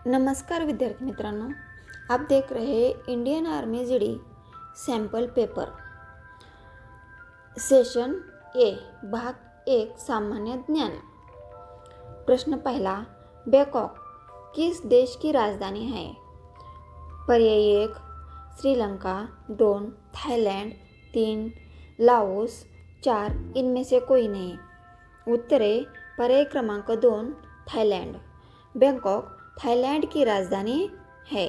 नमस्कार विद्यार्थी मित्रांनो, आप देख रहे हैं Indian army GD sample paper session A भाग 1 सामान्य ज्ञान। प्रश्न पहला, बैंकॉक किस देश की राजधानी है? पर्याय 1 श्रीलंका, 2 थाईलैंड, 3 लाओस, 4 इनमें से कोई नहीं। उत्तर है पर्याय क्रमांक 2 थाईलैंड। बैंकॉक थाईलैंड की राजधानी है।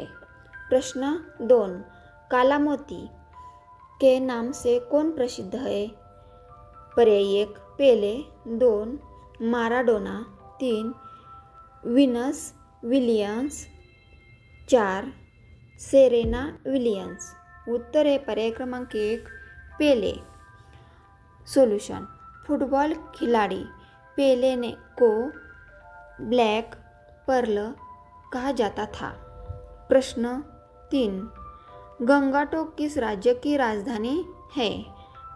प्रश्न 2, काला मोती के नाम से कौन प्रसिद्ध है? पर्याय 1 पेले, 2 Maradona, 3 Venus Williams, 4 Serena Williams. उत्तर है पर्याय क्रमांक 1 पेले। सॉल्यूशन, फुटबॉल खिलाड़ी पेले ने को ब्लैक पर्ल कहा जाता था। प्रश्न 3, गंगटोक किस राज्य की राजधानी है?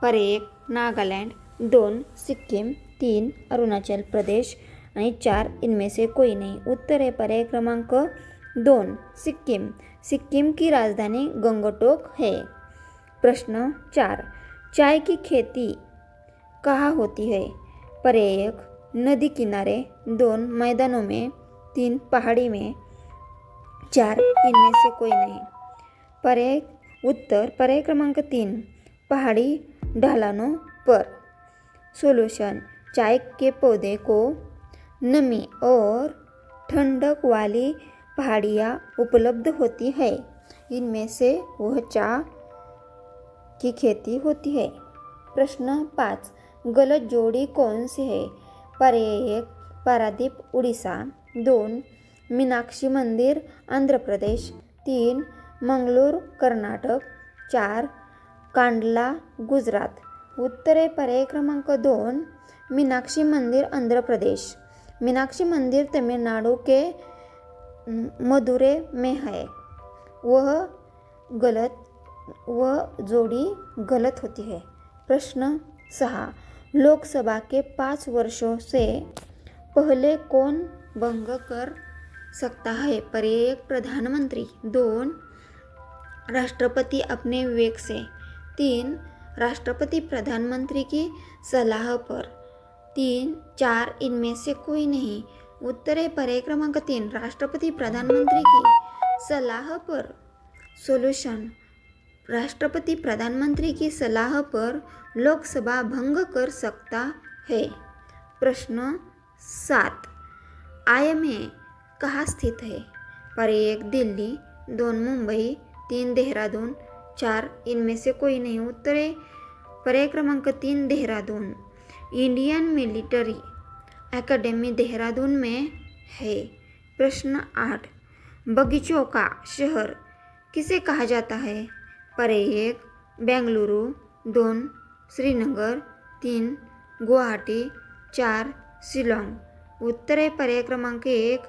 पर्याय 1 नागालैंड, 2 सिक्किम, 3 अरुणाचल प्रदेश आणि 4 इनमें से कोई नहीं। उत्तर है पर्याय क्रमांक 2 सिक्किम। सिक्किम की राजधानी गंगटोक है। प्रश्न 4, चाय की खेती कहाँ होती है? पर्याय 1 नदी किनारे, 2 मैदानों में, 3 पहाड़ी में, 4 इनमें से कोई नहीं। उत्तर पर्याय क्रमांक 3 पहाड़ी ढलानों पर। सॉल्यूशन, चाय के पौधे को नमी और ठंडक वाली पहाड़ियाँ उपलब्ध होती है, इनमें से वह चाय की खेती होती है। प्रश्न 5, गलत जोड़ी कौन सी है? पर्याय 1 पारादीप उड़ीसा, 2 मीनाक्षी मंदिर आंध्र प्रदेश, 3 मंगलोर कर्नाटक, 4 कांडला गुजरात। उत्तर है पर्याय क्रमांक 2 मीनाक्षी मंदिर आंध्र प्रदेश। मीनाक्षी मंदिर तमिलनाडु के मदुरै में है। वह जोड़ी गलत होती है। प्रश्न 6, लोकसभा के 5 वर्षों से पहले कौन भंग कर सकता है? पर्याय 1 प्रधानमंत्री, 2 राष्ट्रपति अपने विवेक से, 3 राष्ट्रपति प्रधानमंत्री की सलाह पर, 4 इनमें से कोई नहीं। उत्तर है पर्याय क्रमांक 3 राष्ट्रपति प्रधानमंत्री की सलाह पर। सॉल्यूशन, राष्ट्रपति प्रधानमंत्री की सलाह पर लोकसभा भंग कर सकता है। प्रश्न 7, IMA कहाँ स्थित है? पर्याय 1 दिल्ली, 2 मुंबई, 3 देहरादून, 4 इनमें से कोई नहीं। उत्तर है पर्याय क्रमांक 3 Dehradun. Indian military academy Dehradun में है। प्रश्न 8, बगीचों का शहर किसे कहा जाता है? पर्याय 1 बेंगलुरु, 2 श्रीनगर, 3 गुवाहाटी, 4 शिलोंग। उत्तर है पर्याय क्रमांक 1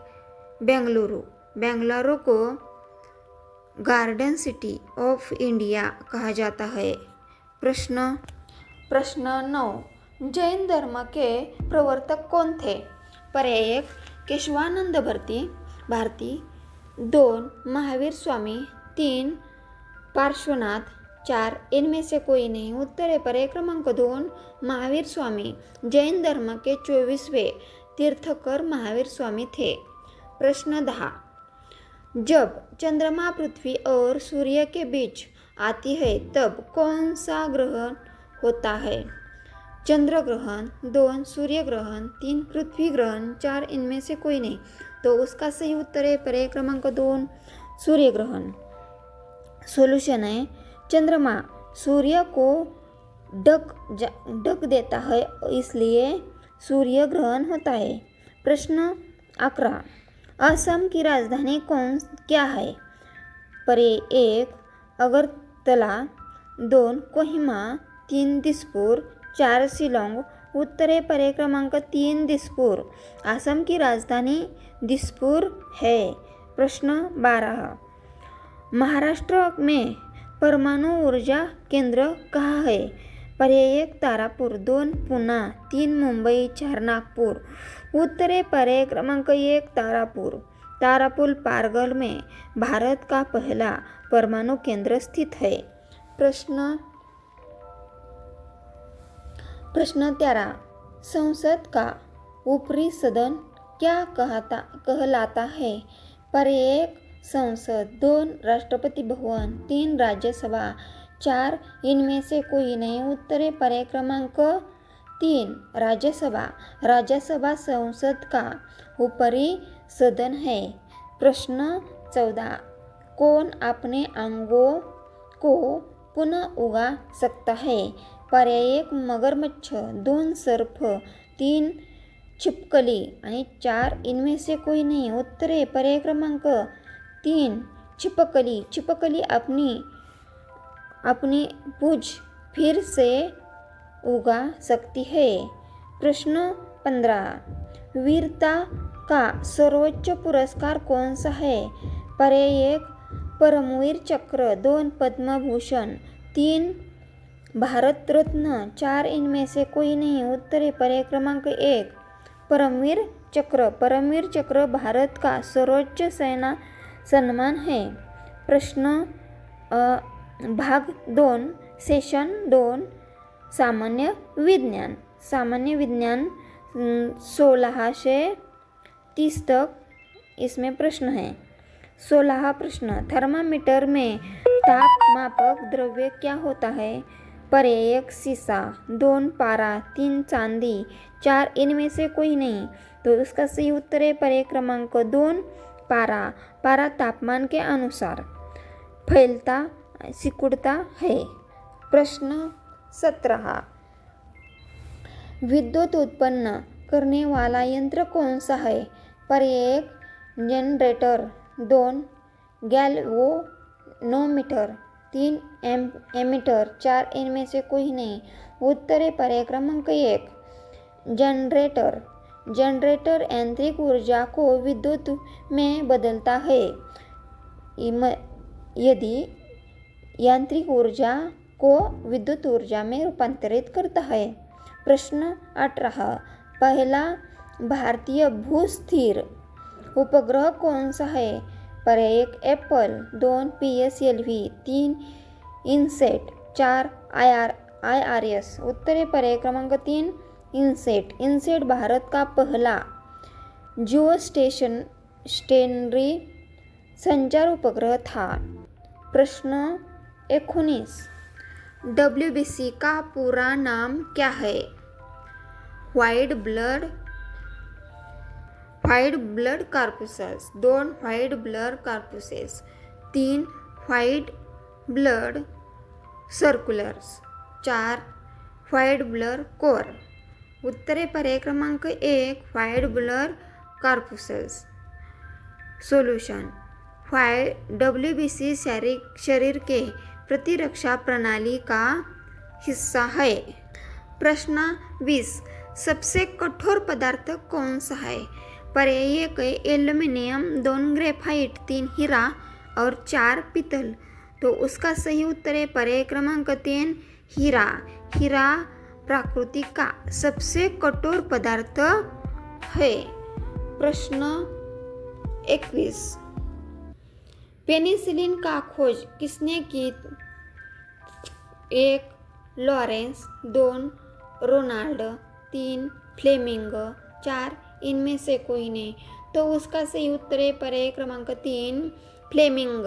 बेंगलुरु। बेंगलुरु को गार्डन सिटी ऑफ इंडिया कहा जाता है। प्रश्न 9, जैन धर्म के प्रवर्तक कौन थे? पर्याय 1 केशवानंद भारती, 2 महावीर स्वामी, 3 पार्श्वनाथ, 4 इनमें से कोई नहीं। उत्तर है पर्याय क्रमांक 2 महावीर स्वामी। जैन धर्म के 24वें तीर्थकर महावीर स्वामी थे। प्रश्न 10, जब चंद्रमा पृथ्वी और सूर्य के बीच आती है तब कौन सा ग्रहण होता है? चंद्र ग्रहण, 2 सूर्य ग्रहण, 3 पृथ्वी ग्रहण, 4 इनमें से कोई नहीं। तो उसका सही उत्तर है पर्याय क्रमांक 2 सूर्य ग्रहण। सॉल्यूशन है, चंद्रमा सूर्य को ढक देता है, इसलिए सूर्य ग्रहण होता है। प्रश्न 11, असम की राजधानी क्या है? पर्याय 1 अगरतला, 2 कोहिमा, 3 दिसपुर, 4 शिलोंग। उत्तर है पर्याय क्रमांक 3 दिसपुर। असम की राजधानी दिसपुर है। प्रश्न 12, महाराष्ट्र में परमाणु ऊर्जा केंद्र कहाँ है? पर्याय 1 तारापूर, 2 पुणा, 3 मुंबई, 4 नागपूर। उत्तर है पर्याय क्रमांक 1 तारापूर। तारापुर पारगल में भारत का पहला परमाणु केंद्र स्थित है। प्रश्न 13 संसद का ऊपरी सदन क्या कहलाता है? पर्याय 1 संसद, 2 राष्ट्रपति भवन, 3 राज्यसभा, 4 इनमें से कोई नहीं। उत्तर पर्याय क्रमांक 3 राज्यसभा। राज्यसभा संसद का ऊपरी सदन है। प्रश्न 14 कौन अपने अंगों को पुनः उगा सकता है? पर्याय 1 मगरमच्छ, 2 सर्प, 3 छिपकली आणि 4 इनमें से कोई नहीं। उत्तर पर्याय क्रमांक 3 छिपकली। छिपकली अपनी पूंछ फिर से उगा सकती है। प्रश्न 15 वीरता का सर्वोच्च पुरस्कार कौन सा है? पर्याय 1 परमवीर चक्र, 2 पद्म भूषण, 3 भारत रत्न, 4 इनमें से कोई नहीं। उत्तर पर्याय क्रमांक 1 परमवीर चक्र। परमवीर चक्र भारत का सर्वोच्च सेना सम्मान है। प्रश्न भाग 2 सेशन 2 सामान्य विज्ञान। सामान्य विज्ञान 1630 तक इसमें प्रश्न है। 16 प्रश्न थर्मामीटर में तापमापक द्रव्य क्या होता है? पर्याय 1 शीशा, 2 पारा, 3 चांदी, 4 इनमें से कोई नहीं। तो उसका सही उत्तर है पर्याय क्रमांक 2 पारा। पारा तापमान के अनुसार फैलता सिकुड़ता है। प्रश्न 17 विद्युत उत्पन्न करने वाला यंत्र कौन सा है? पर्याय 1 जनरेटर, 2 गैल्वेनोमीटर, 3 एमीटर, 4 इनमें से कोई नहीं। उत्तर है पर्याय क्रमांक 1 जनरेटर। जनरेटर यांत्रिक ऊर्जा को विद्युत में बदलता है। यदि यांत्रिक ऊर्जा को विद्युत ऊर्जा में रूपांतरित करता है। प्रश्न 18 पहला भारतीय भूस्थिर उपग्रह कौन सा है? पर्याय 1 एप्पल, 2 PSLV, 3 इनसेट, 4 IRS। उत्तर है पर्याय क्रमांक 3 इनसेट। इनसेट भारत का पहला जियो स्टेशनरी संचार उपग्रह था। प्रश्न 19 WBC का पूरा नाम क्या है? White blood corpses, 2 white blood corpses, 3 white blood circulars, 4 white blood core. उत्तर पर्याय क्रमांक 1 white blood corpses. Solution WBC शरीर के प्रतिरक्षा प्रणाली का हिस्सा है। प्रश्न 20 सबसे कठोर पदार्थ कौन सा है? पर्याय 1 एल्यूमिनियम, 2 ग्रेफाइट, 3 हीरा और 4 पीतल। तो उसका सही उत्तर है पर्याय क्रमांक 3 हीरा। हीरा प्रकृति का सबसे कठोर पदार्थ है। प्रश्न 21 पेनिसिलिन का खोज किसने की? 1 लॉरेंस, 2 रोनाल्ड, 3 फ्लेमिंग, 4 इनमें से कोई नहीं। तो उसका सही उत्तर है पर्याय क्रमांक 3 फ्लेमिंग।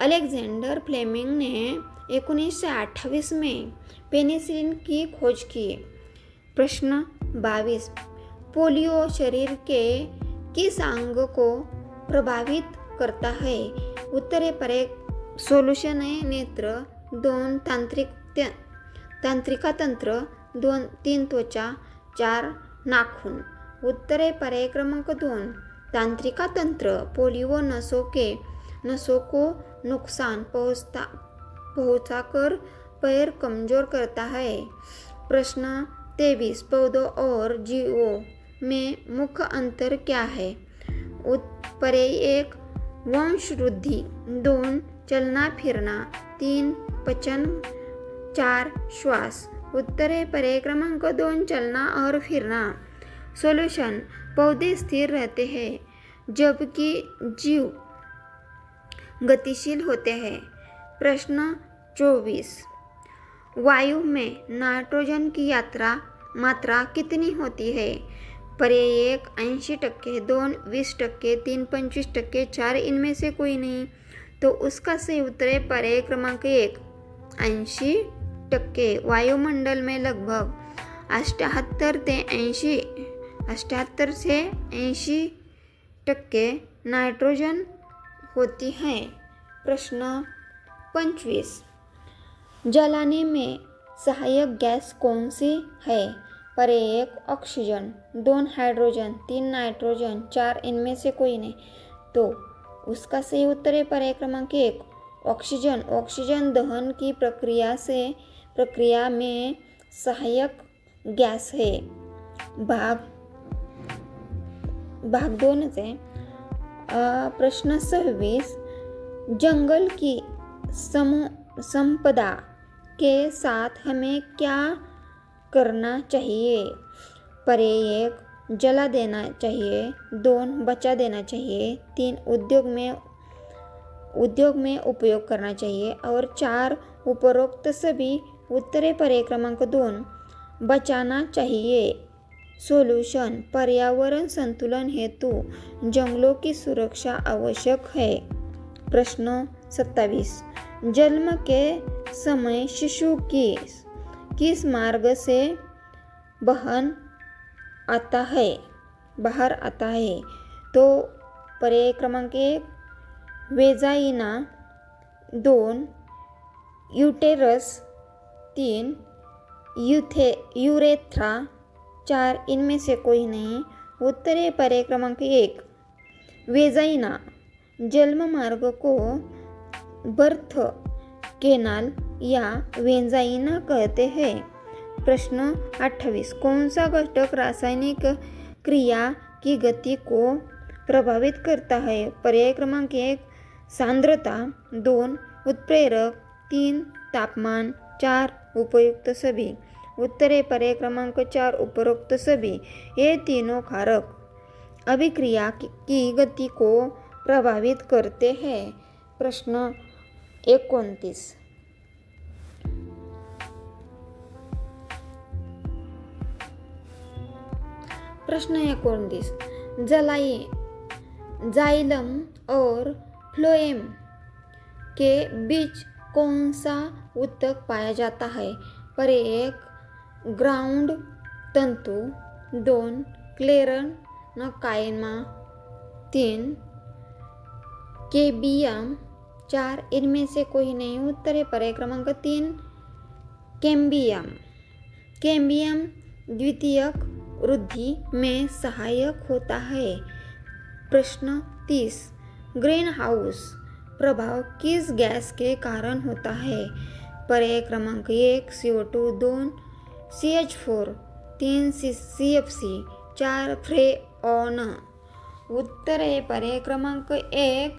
अलेक्जेंडर फ्लेमिंग ने 1928 में पेनिसिलिन की खोज की। प्रश्न 22 पोलियो शरीर के किस अंग को प्रभावित करता है? उत्तर है पर्याय सॉल्यूशन है नेत्र, 2 तंत्रिका तंत्र, 3 त्वचा, 4 नाखून। उत्तर है पर्याय क्रमांक 2 तंत्रिका तंत्र। पोलियो नसों को नुकसान पहुंचाकर पैर कमजोर करता है। प्रश्न 23 पौधों और जीवों में मुख्य अंतर क्या है? पर्याय 1 वंश वृद्धि, 2 चलना फिरना, 3 पचन, 4 श्वास। उत्तर है पर्याय क्रमांक 2 चलना और फिरना। सॉल्यूशन पौधे स्थिर रहते हैं जबकि जीव गतिशील होते हैं। प्रश्न 24, वायु में नाइट्रोजन की मात्रा कितनी होती है? पर्याय 1 80%, 2 20%, 3 25%, 4 इनमें से कोई नहीं। तो उसका सही उत्तर है पर्याय क्रमांक 1 80%। वायुमंडल में लगभग 78 से 80% नाइट्रोजन होती है। प्रश्न 25, जलाने में सहायक गैस कौन सी है? पर्याय 1 ऑक्सीजन, 2 हाइड्रोजन, 3 नाइट्रोजन, 4 इनमें से कोई नहीं। तो उसका सही उत्तर है पर्याय क्रमांक 1 ऑक्सीजन। ऑक्सीजन दहन की प्रक्रिया में सहायक गैस है। भाग 2 से प्रश्न 26, जंगल की संपदा के साथ हमें क्या करना चाहिए? पर्याय 1 जला देना चाहिए, 2 बचा देना चाहिए, 3 उद्योग में उपयोग करना चाहिए और 4 उपरोक्त सभी। उत्तर है पर्याय क्रमांक 2 बचाना चाहिए। सॉल्यूशन, पर्यावरण संतुलन हेतु जंगलों की सुरक्षा आवश्यक है। प्रश्न 27, जन्म के समय शिशु किस मार्ग से बाहर आता है? तो पर्याय क्रमांक 1 वेजाइना, 2 यूटेरस, 3 यूरेथ्रा, 4 इनमें से कोई नहीं। उत्तर है पर्याय क्रमांक 1 वेजाइना। जन्म मार्ग को बर्थ केनाल या वेजाइना कहते हैं। प्रश्न 28, कौन सा घटक रासायनिक क्रिया की गति को प्रभावित करता है? पर्याय क्रमांक 1 सांद्रता, 2 उत्प्रेरक, 3 तापमान, 4 उपयुक्त सभी। उत्तर है पर्याय क्रमांक 4 उपरोक्त सभी। ये तीनों कारक अभिक्रिया की गति को प्रभावित करते हैं। प्रश्न 29, जाइलम और फ्लोएम के बीच कौन सा ऊतक पाया जाता है? पर्याय 1 ग्राउंड तंतु, 2 क्लेरेनकाइमा, 3 केबियम, 4 इनमें से कोई नहीं। उत्तर है पर्याय क्रमांक 3 कैम्बियम। कैम्बियम द्वितीयक वृद्धि में सहायक होता है। प्रश्न 30, ग्रीन हाउस प्रभाव किस गैस के कारण होता है? पर्याय क्रमांक 1 CO2, 2 CH4, 3 CFC, 4 फ्रेऑन। उत्तर है पर्याय क्रमांक 1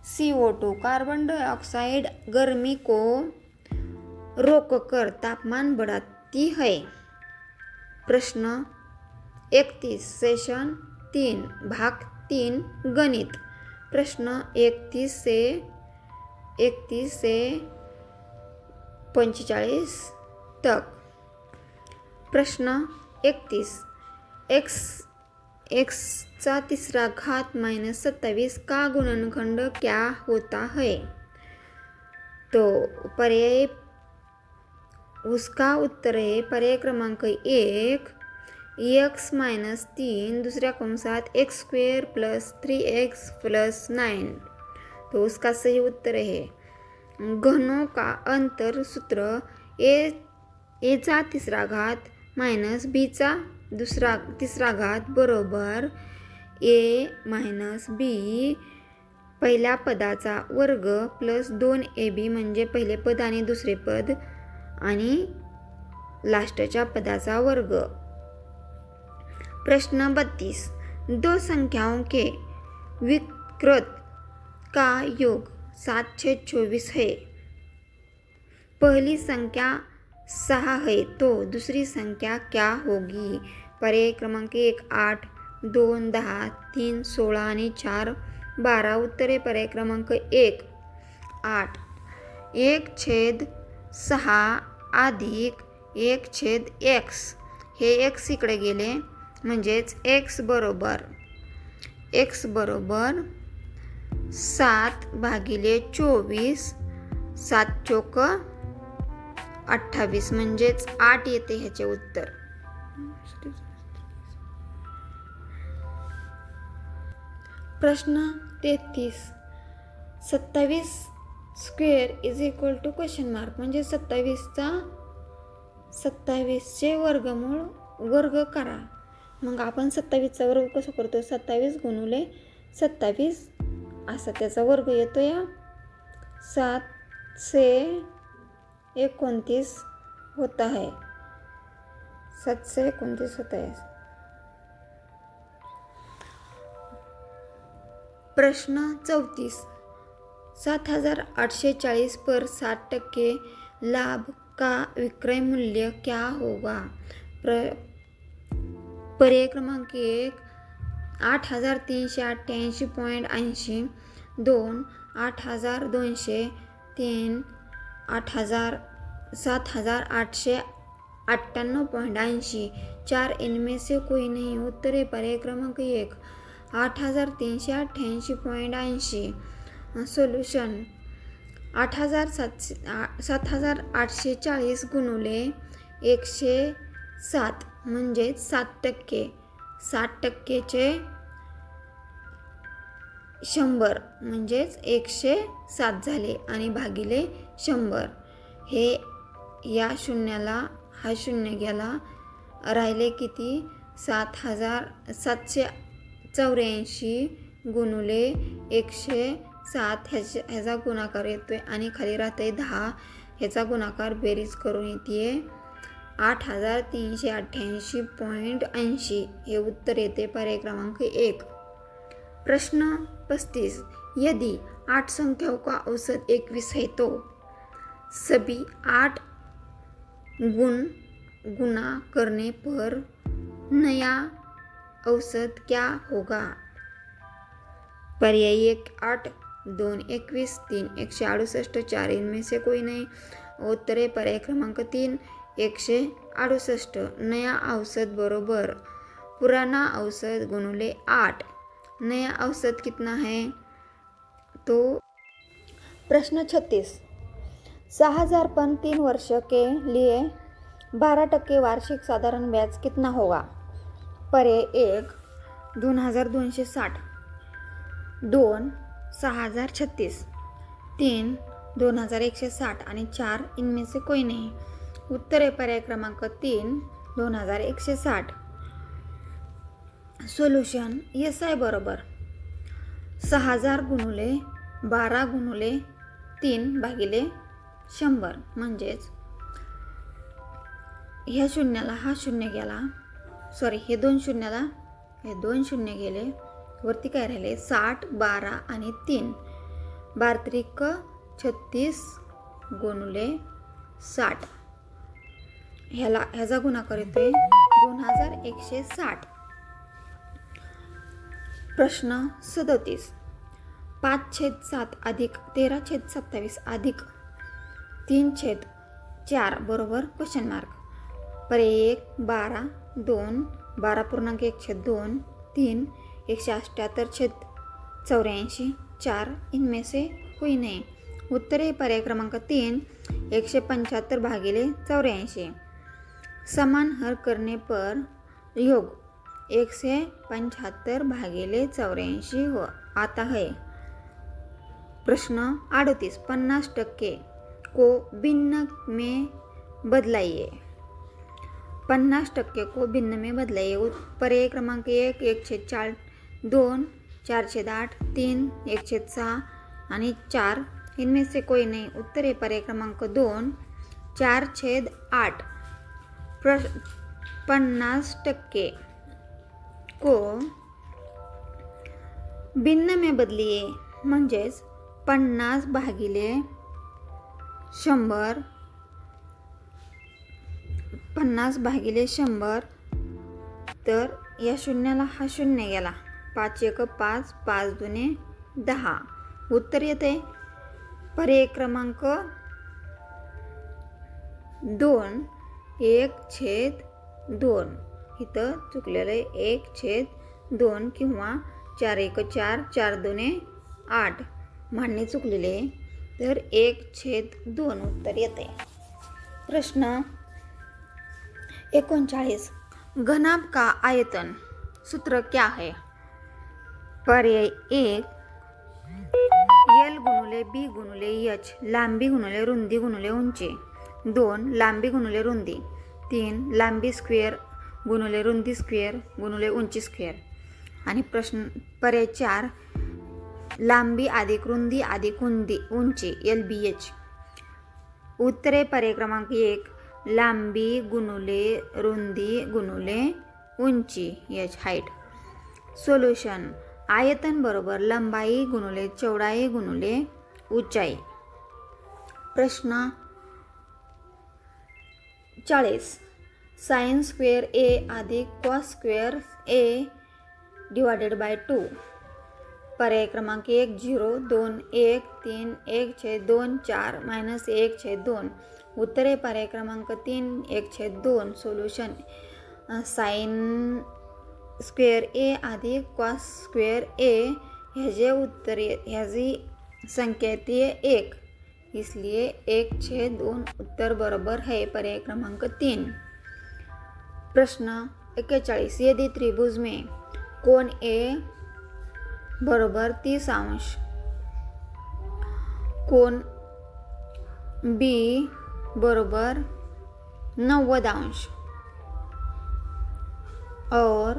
CO2। कार्बन डाइऑक्साइड गर्मी को रोककर तापमान बढ़ाती है। प्रश्न 31, सेशन 3 भाग 3 गणित। प्रश्न 31 से 45 तक। प्रश्न 31, x चा तिसरा घात -27 का गुणनखंड क्या होता है? तो पर्याय उसका उत्तर है पर्याय क्रमांक 1 x - 3 दूसऱ्या कंसात x² + 3x + 9। तो उसका सही उत्तर है घनों का अंतर सूत्र a चा तिसरा घात - b चा तिसरा घात बरोबर a - b पहिल्या पदाचा वर्ग प्लस 2ab म्हणजे पहिले पद आणि दुसरे पद आणि लास्टच्या पदाचा वर्ग। प्रश्न 32, दो संख्याओं के विकृत का योग 7/24 है। पहली संख्या 6 है तो दूसरी संख्या क्या होगी? पर्याय क्रमांक 1 8, 2 10, 3 16 आणि 4 12. उत्तरे पर्याय क्रमांक 1 8. 1/6 अधिक 1/x. हे x इकडे गेले म्हणजेच x बरोबर 7/24. 7 चोक 28 म्हणजेच 8 येते ह्याचे उत्तर. प्रश्न 33. 27 square is equal to question mark. म्हणजे 27चे वर्गमूळ वर्ग करा. मग आपण 27चा वर्ग कसं करतो? 27 गुणुले 27 असा त्याचा वर्ग येतो. या 729 होता है. 729 होता है. प्रश्न 34. 7840 पर 60% लाभ का विक्रय मूल्य क्या होगा? पर्याय क्रमांक 1 8388.80, 2 8200, 3 7898.80, 4 इनमें से कोई नहीं. उत्तरे पर्याय क्रमांक 1 8388.80. सोल्युशन 7840 गुणुले 107 म्हणजे 7%. 60%चे 100 म्हणजेच 107 झाले आणि भागिले 100. हे या शून्याला हा शून्य गेला. राहिले किती? 7784 गुणुले 107 ह्याचा गुणाकार येतोय आणि खाली राहते 10. ह्याचा गुणाकार बेरीज करून येते 8388.80. हे उत्तर येते पर्याय क्रमांक 1. प्रश्न 35. यदि 8 संख्याओं का औसत 21 है तो सभी 8 गुना करने पर नया औसत क्या होगा? पर्याय 1 8, 2 21, 3 168, 4 इनमें से कोई नहीं. उत्तरे पर्याय क्रमांक 3 168. नया औसत बरोबर पुराना औसत गुणुले 8. नया औसत कितना है? तो प्रश्न 36. 6000 पर 3 वर्ष के लिए 12% वार्षिक साधारण ब्याज कितना होगा? पर्याय 1 2260, 2 6036, 3 2160 आणि 4 इनमें से कोई नहीं. उत्तरे पर्याय क्रमांक 3 2160. सोल्युशन SI बरोबर 6000 गुणुले 12 गुणुले 3 भागिले 100 म्हणजेच ह्या शून्याला हा शून्य गेला. हे दोन शून्य गेले. वरती काय राहिले? 60 12 आणि 3. 12 36 गुणुले 60. ह्याचा गुणाकार येतोय 2160. प्रश्न 37. 5/7 अधिक 13/27 अधिक 3/4 बरोबर क्वेश्चन मार्क. पर्याय 1 12, 2 12.1/2, 3 178/84, 4 इनमें से कोई नहीं. उत्तरे पर्याय क्रमांक 3 175 भागिले 84. समान हर करने पर योग 175 भागिले 84 हो आता है. प्रश्न 38. 50% को भिन्न में बदलाइए. 50% को भिन्न में बदलाइए. पर्याय क्रमांक 1 1/4, 2 4/8, 3 1/6 आणि 4 इनमें से कोई नहीं. उत्तरे पर्याय क्रमांक 2 4/8. 50% को भिन्न में बदलिए म्हणजेच 50 भागिले 100. 50 भागिले 100 तर या शून्याला हा शून्य गेला, 5 1 5, 5 2 10. उत्तर येते पर्याय क्रमांक 2, 1/2. इथं चुकलेलं आहे 1/2 किंवा 4 1 4, 4 2 8. मांडणी चुकलेली आहे, तर 1/2 उत्तर येते. प्रश्न 39. घनाभ का आयतन सूत्र क्या है? पर्याय 1 L गुणुले B गुणुले H, लांबी गुणुले रुंदी गुणुले उंची. 2 लांबी गुणुले रुंदी. 3 लांबी स्क्वेअर गुणुले रुंदी स्क्वेअर गुणुले उंची स्क्वेअर. आणि प्रश्न पर्याय 4 लांबी अधिक रुंदी अधिक उंची LBH. उत्तरे पर्याय क्रमांक 1 लांबी गुणुले रुंदी गुणुले उंची H हाईट. सोल्युशन आयतन बरोबर लंबाई गुणुले चौडाई गुणुले उंचाई. प्रश्न 40. साइन स्क्वेअर A अधिक cos square A divided by 2. पर्याय क्रमांक 1 0 2 1 3 1/2 4 -1/2. उत्तरे पर्याय क्रमांक 3 1/2. सोल्युशन साइन स्क्वेअर A अधिक कॉस स्क्वेअर A ह्याचे उत्तर ह्याची संख्या येते 1, इसलिए 1/2 उत्तर बरोबर है पर्याय क्रमांक 3. प्रश्न 41. यदि त्रिभुज में कोण A बरोबर 30 अंश, कोण B बरोबर 90 अंश और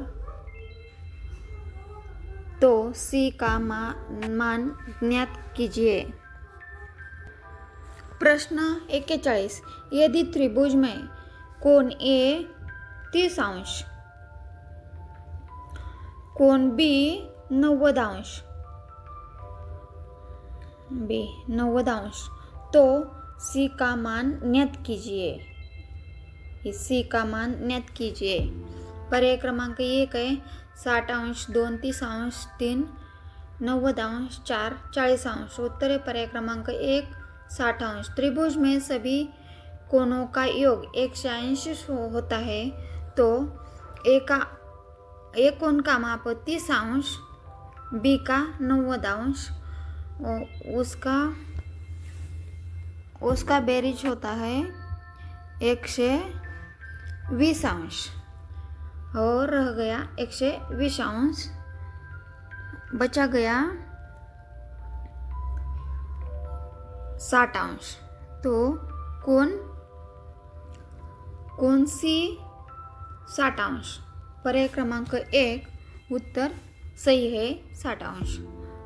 तो C का मान ज्ञात कीजिए. प्रश्न 41. यदि त्रिभुज में कोण A 30 अंश, कोण B 90 अंश, तो C का मान ज्ञात कीजिए. C का मान ज्ञात कीजिए. पर्याय क्रमांक 1 है 60 अंश, 2 30 अंश, 3 90 अंश, 4 40 अंश. उत्तर पर्याय क्रमांक 1 60 अंश. त्रिभुज में सभी कोणों का योग 180 होता है, तो एक कोण का माप 30 अंश, B का 90 अंश, उसका बेरीज होता है 120 अंश और रह गया 120 अंश, बचा गया 60 अंश. तो कोण C 60 अंश. पर्याय क्रमांक 1 उत्तर सही है 60 अंश.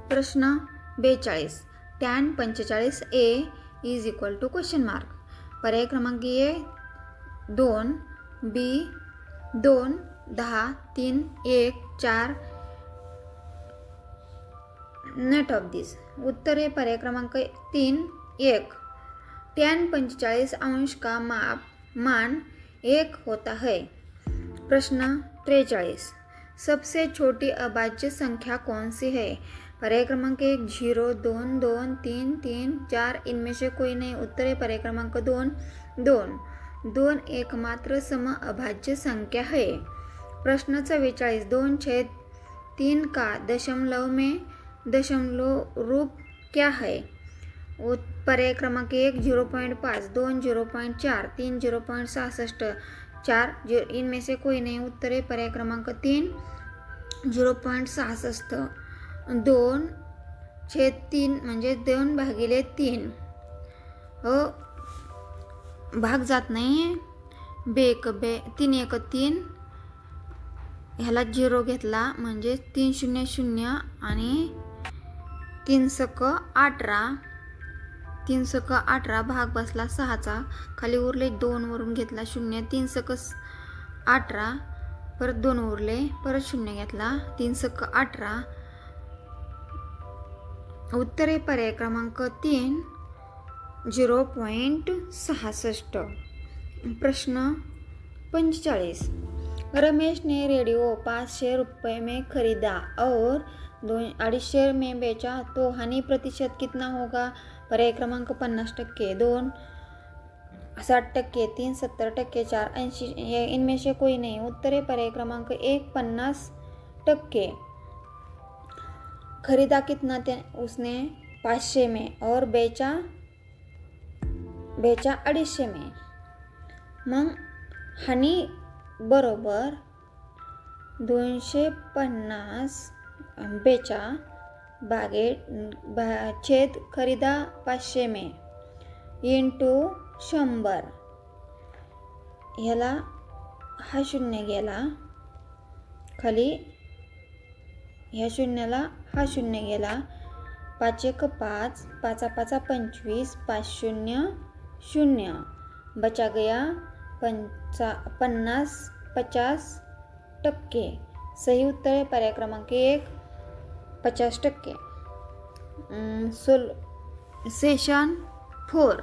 प्रश्न 42. tan 45 A is equal to question mark. पर्याय क्रमांक 1 2 B 2 10 3 1 4 नट ऑफ दिस. उत्तर है पर्याय क्रमांक 3 1. tan 45 अंश का मान 1 होता है. प्रश्न 43. सबसे छोटी अभाज्य संख्या कौन सी है? पर्याय क्रमांक 1 0 2 2 3 3 4 इनमें से कोई नहीं. उत्तर है पर्याय क्रमांक 2 2. 2 एकमात्र सम अभाज्य संख्या है. प्रश्न 44. 2/3 का दशमलव में दशमलव रूप क्या है? पर्याय क्रमांक 1 0.5 2 0.4 3 0.66 4 इनमें से कोई नहीं. उत्तर है पर्याय क्रमांक 3 0.66. 2/3 म्हणजे 2/3 भाग जात नाही. 3 1 3 ह्याला 0 घेतला म्हणजे 3 0 0 आणि 3 सक 18. 3 सक 18 भाग बसला 6चा, खाली उरले 2 वरून घेतला 0. 3 सक 18 परत 2 उरले, परत 0 घेतला 3 सक 18. उत्तर आहे पर्याय क्रमांक 3 0.66. प्रश्न 45. रमेश ने रेडियो 500 रुपये में खरीदा और 250 में बेचा तो हानि प्रतिशत कितना होगा? पर्याय क्रमांक 50%, 2 60%, 3 70%, 4 80। इनमें से कोई नहीं। उत्तर है पर्याय क्रमांक 1 50%। खरीदा कितना उसने? 500 में और बेचा 250 में। मग हानी बरोबर 250 बेचा छेद खरीदा 500 में इंटू 100। ह्याला हा शून्य गेला खाली, ह्या शून्याला हा शून्य गेला। 5 1 5, 5 5 25, 5 0 0, बचा गया 50%। सही उत्तर है पर्याय क्रमांक 1 50%। सेशन 4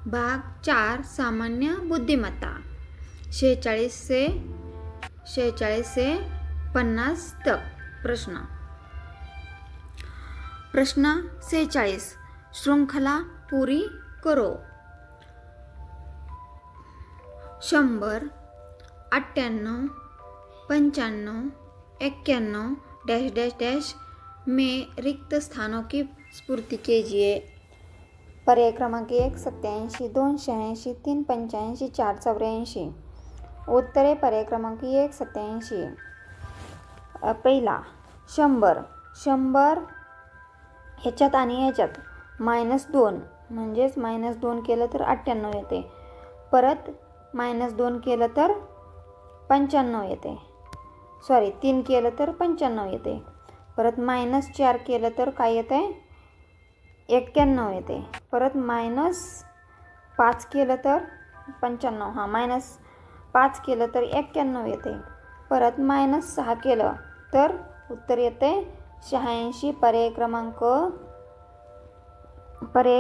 भाग 4 सामान्य बुद्धिमत्ता 46 से 50 तक। प्रश्न 46 श्रृंखला पूरी करो। 100 98 95 91 डैश डैश डैश में रिक्त स्थानों की स्फूर्ति कीजिए। पर्याय क्रमांक 1 87, 2 86, 3 85, 4 84। उत्तर आहे पर्याय क्रमांक 1 87। पहिला 100 ह्याच्यात आणि ह्याच्यात -2 म्हणजेच -2 केलं तर 98 येते, परत -2 केलं तर 95 येते, 3 केलं तर 95 येते, परत -4 केलं तर काय येते? 91 येते, परत -5 केलं तर 95, -5 केलं तर 91 येते, परत -6 केलं तर उत्तर येते 86। पर्याय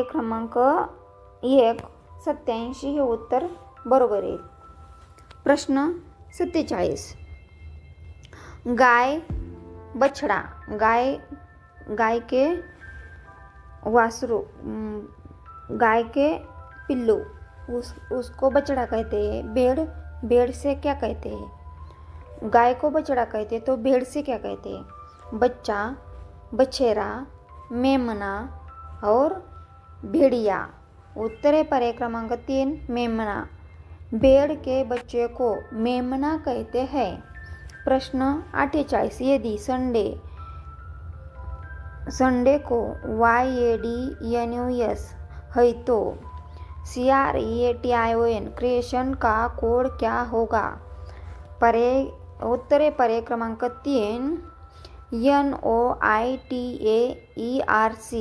क्रमांक 1 87 हे उत्तर बरोबर आहे। प्रश्न 47 गाय बछड़ा, गाय के वासरू, गाय के पिल्लू उसको बछड़ा कहते हैं। भेड़ से क्या कहते हैं? गाय को बछड़ा कहते हैं तो भेड़ से क्या कहते हैं? बच्चा, बछेरा, मेमना और भेड़िया। उत्तर है पर्याय क्रमांक 3 मेमना। भेड़ के बच्चे को मेमना कहते हैं। प्रश्न 48 यदि संडे को YADNUS है तो CREATION क्रिएशन का कोड क्या होगा? उत्तर है पर्याय क्रमांक 3 NOITAERC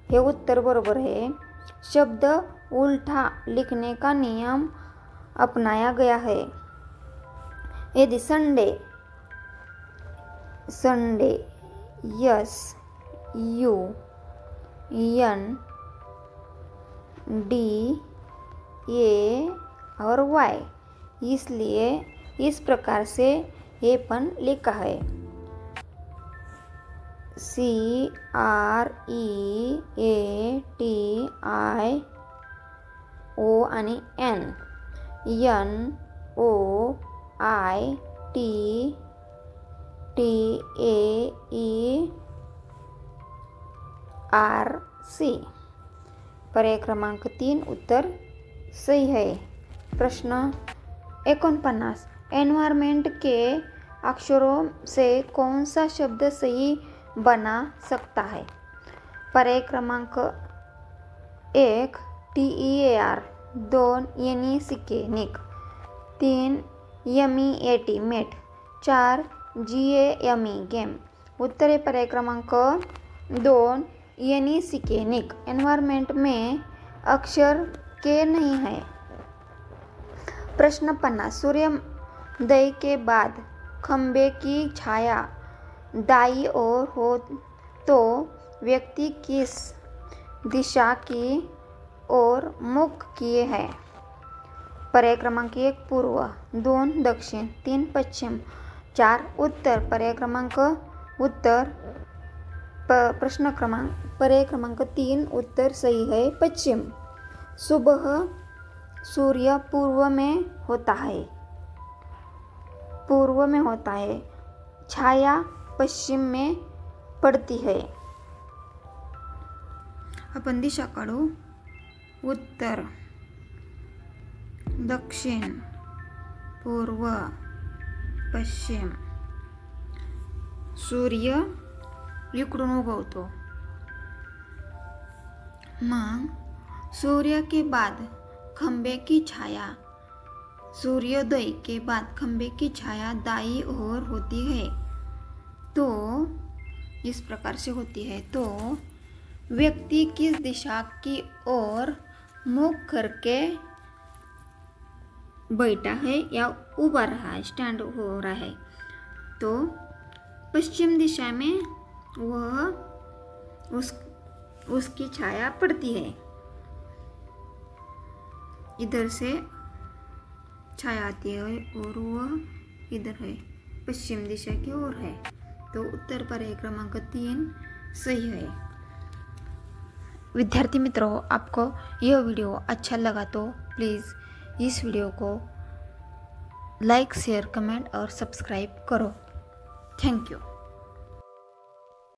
हे उत्तर बरोबर है। शब्द उल्टा लिखने का नियम अपनाया गया है। यदि संडे SUNDA और Y, इसलिए इस प्रकार से ये पण लिखा है CREATIO आणि NOITTAERC। पर्याय क्रमांक 3 उत्तर सही है। प्रश्न 49 एनवायरमेंट के अक्षरों से कौन सा शब्द सही बना सकता है? पर्याय क्रमांक 1 TEAR, 2 NECK, 3 MEAT मेट, 4 GAME गेम। उत्तर है पर्याय क्रमांक 2 NECK निक। एनवायरमेंट में अक्षर के नहीं है। प्रश्न 50 सूर्योदय के बाद खंबे की छाया दाईं ओर हो तो व्यक्ति किस दिशा की ओर मुख किए है? पर्याय क्रमांक 1 पूर्व, 2 दक्षिण, 3 पश्चिम, 4 उत्तर. पर्याय क्रमांक 3 उत्तर सही है पश्चिम. सुबह सूर्य पूर्व में होता है. छाया पश्चिम में पड़ती है. आपण दिशा काढू. उत्तर, दक्षिण, पूर्व, पश्चिम. सूर्य इकडून उगवतो. मग सूर्य के बाद खंबे की छाया, सूर्योदय के बाद खंबे की छाया दाई ओर होती है. तो इस प्रकार से होती है. तो व्यक्ति किस दिशा की ओर मुख करके बैठा है या उभा रहा है, स्टैंड हो रहा है. तो पश्चिम दिशा में वह उसकी छाया पड़ती है. इधर से छाया आती है और वह इधर है, पश्चिम दिशा की ओर है. तो उत्तर पर्याय क्रमांक 3 सही है. विद्यार्थी मित्रों, आपको यह वीडियो अच्छा लगा तो प्लीज़ इस वीडियो को लाइक, शेयर, कमेंट और सब्सक्राइब करो. Thank you.